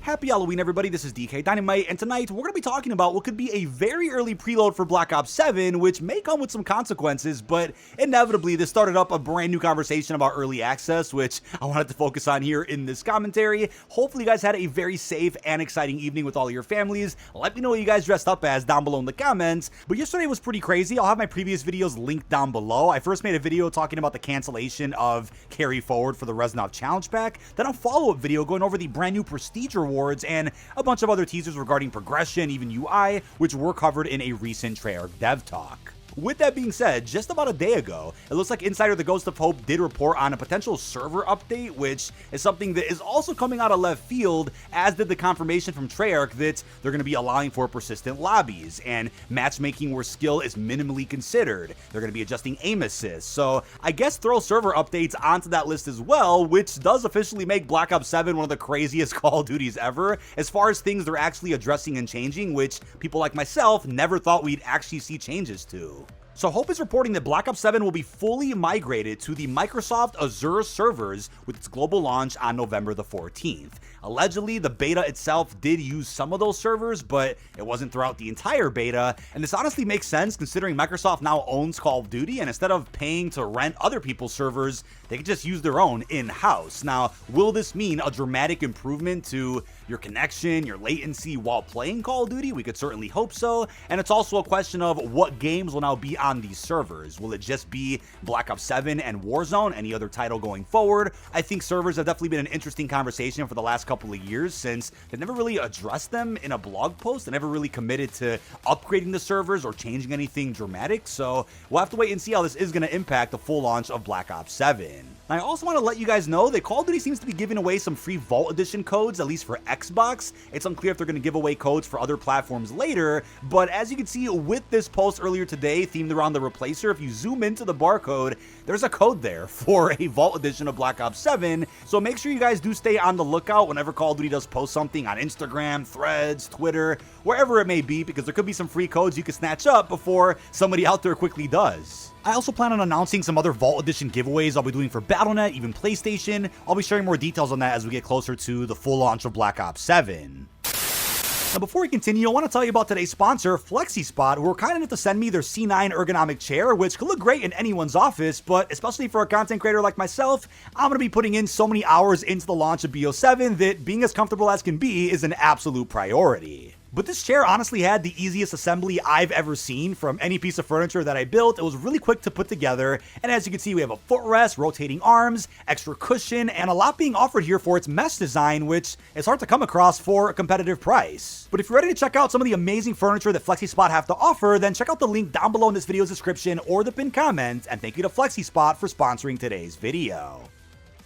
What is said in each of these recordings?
Happy Halloween, everybody. This is dkdynamite, and tonight we're going to be talking about what could be a very early preload for Black Ops 7, which may come with some consequences, but inevitably this started up a brand new conversation about early access, which I wanted to focus on here in this commentary. Hopefully you guys had a very safe and exciting evening with all of your families. Let me know what you guys dressed up as down below in the comments. But yesterday was pretty crazy. I'll have my previous videos linked down below. I first made a video talking about the cancellation of Carry Forward for the Reznov Challenge Pack, then a follow-up video going over the brand new Prestige rewards and a bunch of other teasers regarding progression, even UI, which were covered in a recent Treyarch Dev Talk. With that being said, just about a day ago, it looks like Insider the Ghost of Hope did report on a potential server update, which is something that is also coming out of left field, as did the confirmation from Treyarch that they're going to be allowing for persistent lobbies and matchmaking where skill is minimally considered. They're going to be adjusting aim assist, so I guess throw server updates onto that list as well, which does officially make Black Ops 7 one of the craziest Call of Duties ever, as far as things they're actually addressing and changing, which people like myself never thought we'd actually see changes to. So Hope is reporting that Black Ops 7 will be fully migrated to the Microsoft Azure servers with its global launch on November the 14th. Allegedly, the beta itself did use some of those servers, but it wasn't throughout the entire beta, and this honestly makes sense considering Microsoft now owns Call of Duty, and instead of paying to rent other people's servers, they can just use their own in-house. Now, will this mean a dramatic improvement to your connection, your latency while playing Call of Duty? We could certainly hope so, and it's also a question of what games will now be on these servers. Will it just be Black Ops 7 and Warzone, any other title going forward? I think servers have definitely been an interesting conversation for the last couple of years, since they've never really addressed them in a blog post and never really committed to upgrading the servers or changing anything dramatic, so we'll have to wait and see how this is going to impact the full launch of Black Ops 7. I also want to let you guys know that Call of Duty seems to be giving away some free Vault Edition codes, at least for Xbox. It's unclear if they're going to give away codes for other platforms later, but as you can see with this post earlier today themed around the replacer, if you zoom into the barcode, there's a code there for a Vault Edition of Black Ops 7, so make sure you guys do stay on the lookout whenever Call of Duty does post something on Instagram, Threads, Twitter, wherever it may be, because there could be some free codes you can snatch up before somebody out there quickly does. I also plan on announcing some other Vault Edition giveaways I'll be doing for Battle.net, even PlayStation. I'll be sharing more details on that as we get closer to the full launch of Black Ops 7. Now, before we continue, I want to tell you about today's sponsor, FlexiSpot, who are kind enough to send me their C9 ergonomic chair, which could look great in anyone's office, but especially for a content creator like myself, I'm going to be putting in so many hours into the launch of BO7 that being as comfortable as can be is an absolute priority. But this chair honestly had the easiest assembly I've ever seen from any piece of furniture that I built. It was really quick to put together, and as you can see, we have a footrest, rotating arms, extra cushion, and a lot being offered here for its mesh design, which is hard to come across for a competitive price. But if you're ready to check out some of the amazing furniture that FlexiSpot have to offer, then check out the link down below in this video's description or the pinned comment, and thank you to FlexiSpot for sponsoring today's video.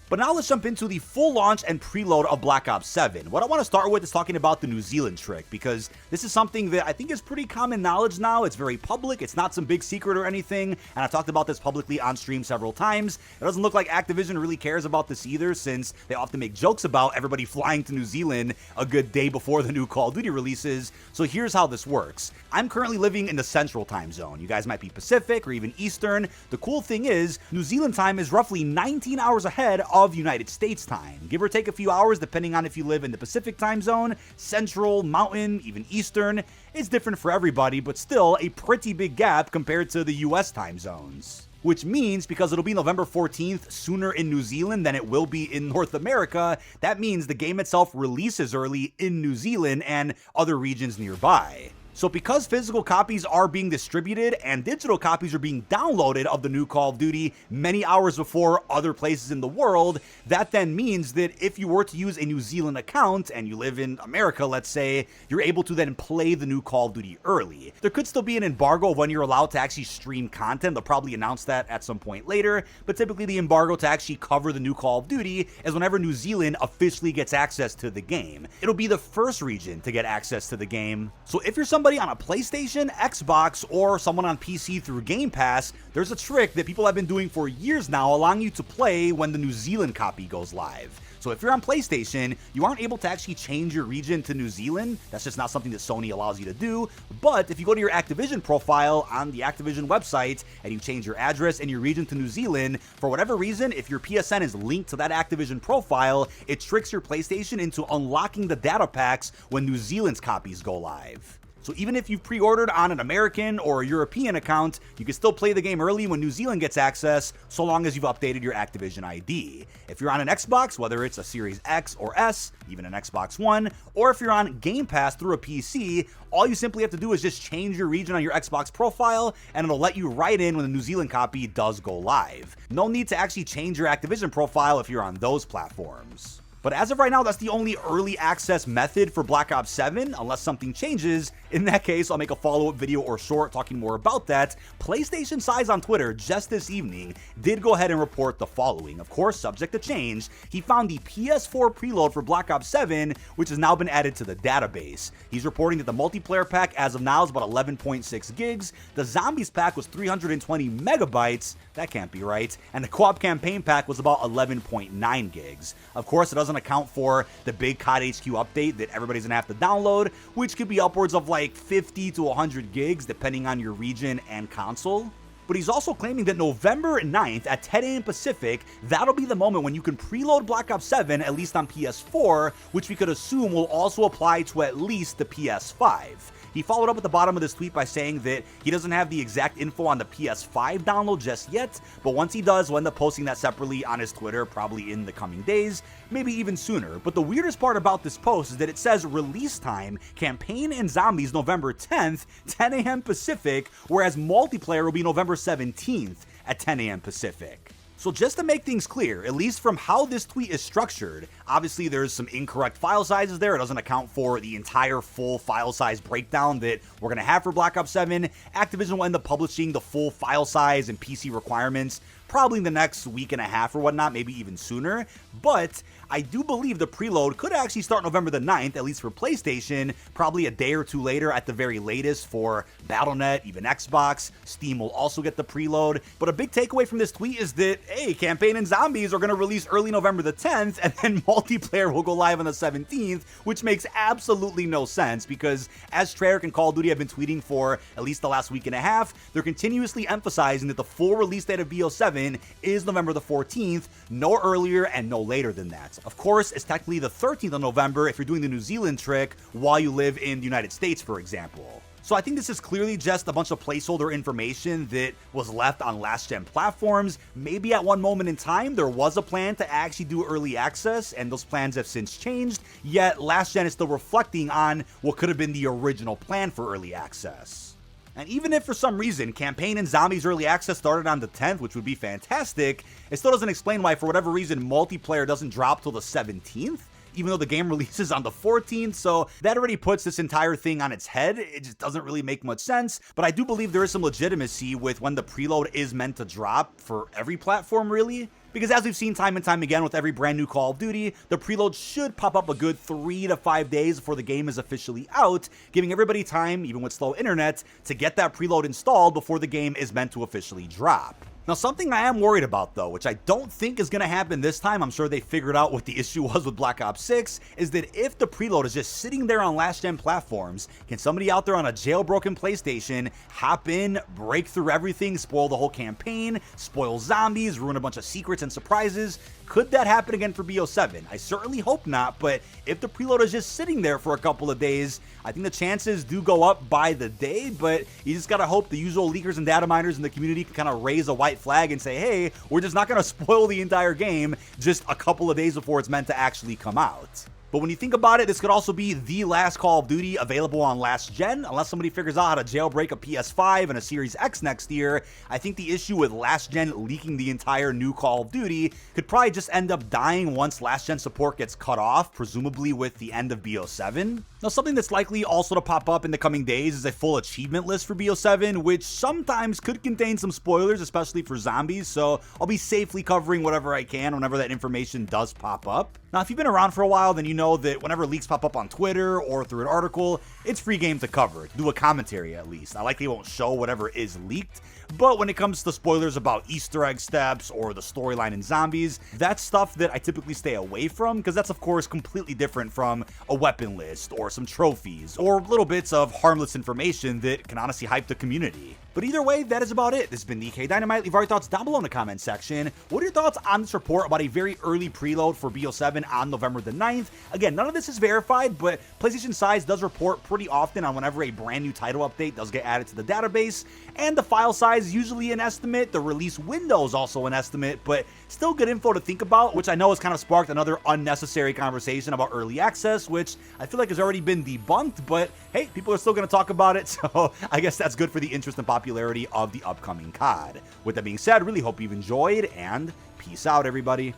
But now let's jump into the full launch and preload of Black Ops 7. What I want to start with is talking about the New Zealand trick, because this is something that I think is pretty common knowledge now. It's very public, it's not some big secret or anything, and I've talked about this publicly on stream several times. It doesn't look like Activision really cares about this either, since they often make jokes about everybody flying to New Zealand a good day before the new Call of Duty releases. So here's how this works. I'm currently living in the Central Time Zone. You guys might be Pacific or even Eastern. The cool thing is, New Zealand time is roughly 19 hours ahead of United States time, give or take a few hours depending on if you live in the Pacific time zone, Central, Mountain, even Eastern. It's different for everybody, but still a pretty big gap compared to the US time zones. Which means, because it'll be November 14th sooner in New Zealand than it will be in North America, that means the game itself releases early in New Zealand and other regions nearby. So because physical copies are being distributed and digital copies are being downloaded of the new Call of Duty many hours before other places in the world, that then means that if you were to use a New Zealand account and you live in America, let's say, you're able to then play the new Call of Duty early. There could still be an embargo of when you're allowed to actually stream content. They'll probably announce that at some point later, but typically the embargo to actually cover the new Call of Duty is whenever New Zealand officially gets access to the game. It'll be the first region to get access to the game. So if you're somebody on a PlayStation, Xbox, or someone on PC through Game Pass, there's a trick that people have been doing for years now, allowing you to play when the New Zealand copy goes live. So if you're on PlayStation, you aren't able to actually change your region to New Zealand. That's just not something that Sony allows you to do. But if you go to your Activision profile on the Activision website and you change your address and your region to New Zealand, for whatever reason, if your PSN is linked to that Activision profile, it tricks your PlayStation into unlocking the data packs when New Zealand's copies go live. So even if you've pre-ordered on an American or a European account, you can still play the game early when New Zealand gets access, so long as you've updated your Activision ID. If you're on an Xbox, whether it's a Series X or S, even an Xbox One, or if you're on Game Pass through a PC, all you simply have to do is just change your region on your Xbox profile, and it'll let you right in when the New Zealand copy does go live. No need to actually change your Activision profile if you're on those platforms. But as of right now, that's the only early access method for Black Ops 7, unless something changes. In that case, I'll make a follow-up video or short talking more about that. PlayStation Size on Twitter just this evening did go ahead and report the following. Of course, subject to change. He found the PS4 preload for Black Ops 7, which has now been added to the database. He's reporting that the multiplayer pack as of now is about 11.6 gigs. The Zombies pack was 320 megabytes. That can't be right. And the co-op campaign pack was about 11.9 gigs. Of course, it doesn't account for the big COD HQ update that everybody's gonna have to download, which could be upwards of like 50 to 100 gigs depending on your region and console. But he's also claiming that November 9th at 10 a.m. Pacific, that'll be the moment when you can preload Black Ops 7, at least on PS4, which we could assume will also apply to at least the PS5. He followed up at the bottom of this tweet by saying that he doesn't have the exact info on the PS5 download just yet, but once he does, we'll end up posting that separately on his Twitter, probably in the coming days, maybe even sooner. But the weirdest part about this post is that it says release time, campaign and zombies November 10th, 10 a.m. Pacific, whereas multiplayer will be November 17th at 10 a.m. Pacific. So just to make things clear, at least from how this tweet is structured, obviously there's some incorrect file sizes there. It doesn't account for the entire full file size breakdown that we're going to have for Black Ops 7. Activision will end up publishing the full file size and PC requirements probably in the next week and a half or whatnot, maybe even sooner. But I do believe the preload could actually start November the 9th, at least for PlayStation, probably a day or two later at the very latest for Battle.net, even Xbox. Steam will also get the preload. But a big takeaway from this tweet is that, hey, campaign and zombies are going to release early November the 10th, and then multiplayer will go live on the 17th, which makes absolutely no sense because as Treyarch and Call of Duty have been tweeting for at least the last week and a half, they're continuously emphasizing that the full release date of BO7 is November the 14th, no earlier and no later than that. Of course, it's technically the 13th of November if you're doing the New Zealand trick while you live in the United States, for example. So I think this is clearly just a bunch of placeholder information that was left on last-gen platforms. Maybe at one moment in time, there was a plan to actually do early access, and those plans have since changed, yet last-gen is still reflecting on what could have been the original plan for early access. And even if for some reason campaign and zombies early access started on the 10th, which would be fantastic, it still doesn't explain why for whatever reason multiplayer doesn't drop till the 17th, even though the game releases on the 14th, so that already puts this entire thing on its head. It just doesn't really make much sense, but I do believe there is some legitimacy with when the preload is meant to drop for every platform, really. Because as we've seen time and time again with every brand new Call of Duty, the preload should pop up a good 3 to 5 days before the game is officially out, giving everybody time, even with slow internet, to get that preload installed before the game is meant to officially drop. Now, something I am worried about, though, which I don't think is going to happen this time, I'm sure they figured out what the issue was with Black Ops 6, is that if the preload is just sitting there on last-gen platforms, can somebody out there on a jailbroken PlayStation hop in, break through everything, spoil the whole campaign, spoil zombies, ruin a bunch of secrets and surprises? Could that happen again for BO7? I certainly hope not, but if the preload is just sitting there for a couple of days, I think the chances do go up by the day, but you just gotta hope the usual leakers and data miners in the community can kind of raise a white flag and say, hey, we're just not gonna spoil the entire game just a couple of days before it's meant to actually come out. But when you think about it, this could also be the last Call of Duty available on last gen, unless somebody figures out how to jailbreak a PS5 and a Series X next year. I think the issue with last gen leaking the entire new Call of Duty could probably just end up dying once last gen support gets cut off, presumably with the end of BO7. Now, something that's likely also to pop up in the coming days is a full achievement list for BO7, which sometimes could contain some spoilers, especially for zombies, so I'll be safely covering whatever I can whenever that information does pop up. Now, if you've been around for a while, then you know that whenever leaks pop up on Twitter or through an article, it's free game to cover, to do a commentary at least. I likely won't show whatever is leaked, but when it comes to spoilers about Easter egg steps or the storyline in zombies, that's stuff that I typically stay away from, because that's of course completely different from a weapon list or some trophies or little bits of harmless information that can honestly hype the community. But either way, that is about it. This has been dkdynamite. Leave all your thoughts down below in the comment section. What are your thoughts on this report about a very early preload for BO7 on November the 9th? Again, none of this is verified, but PlayStation Size does report pretty often on whenever a brand new title update does get added to the database, and the file size is usually an estimate. The release window is also an estimate, but still good info to think about, which I know has kind of sparked another unnecessary conversation about early access, which I feel like has already been debunked, but hey, people are still going to talk about it, so I guess that's good for the interest and popularity of the upcoming COD. With that being said, really hope you've enjoyed, and peace out, everybody.